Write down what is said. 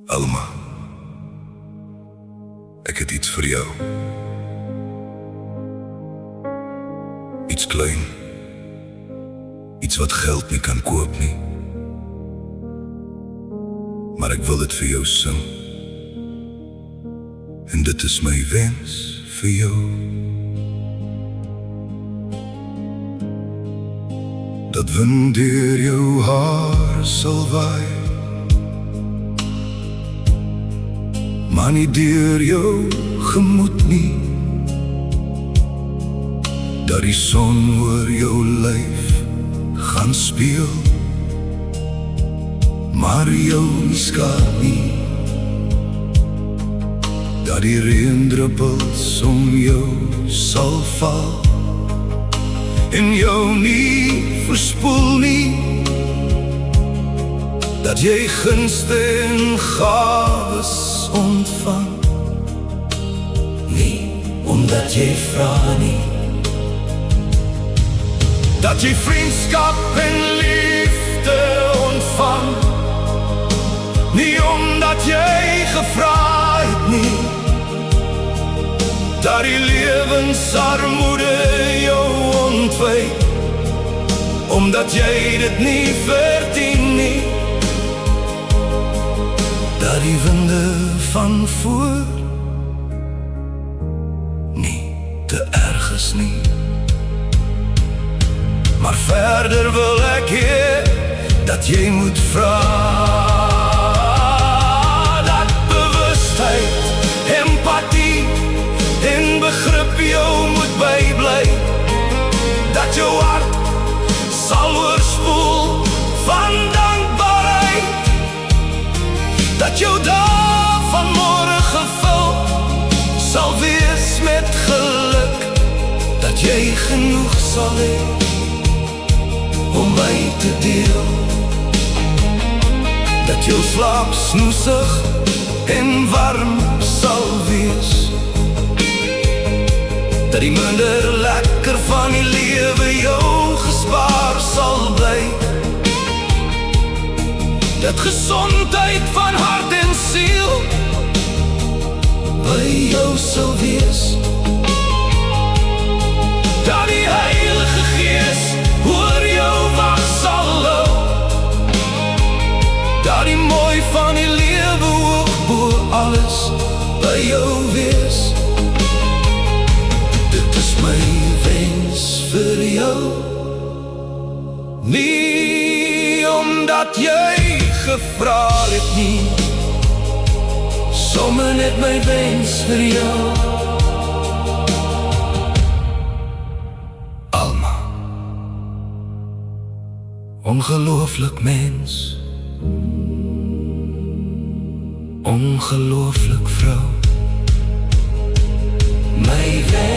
Alma, ek het iets vir jou. Iets klein, iets wat geld nie kan koop nie. Maar ek wil dit vir jou sing. En dit is my wens vir jou. Dat wind deur jou haar sal waai, maar nie deur jou gemoed nie. Dat die son oor jou lyf gaan speel, maar jou nie skaad nie. Dat die reendruppels om jou sal val en jou nie verspoel nie. Dat jy gunste en gawes ontvang, nie omdat jy vra nie. Dat jy vriendskap en liefde ontvang, nie omdat jy gevra het nie. Dat die lewensarmoede jou ontwyk, omdat jy dit nie verdien nie. Dat die winde van voor nie te erg is nie. Maar verder wil ek hê dat jy moet vra. Dat bewustheid, empathie en begrip jou moet bybly. Dat jou hart sal oorspoel van dankbaarheid. Dat jou dag van môre gevul sal wees met geluk. Dat jy genoeg sal hê om my te deel. Dat jou slaap snoesig en warm sal wees. Dat die minder lekker van die lewe jou gespaar sal bly. Dat gesondheid van hart en siel by jou sal wees. Dat die Heilige Gees oor jou wag sal hou. Dat die mooi van die lewe hoog bo alles by jou wees. Dit is my wens vir jou. Nie omdat jy gevra het nie, sommer net my wens vir jou. Alma, ongelooflik mens, ongelooflik vrou. My wens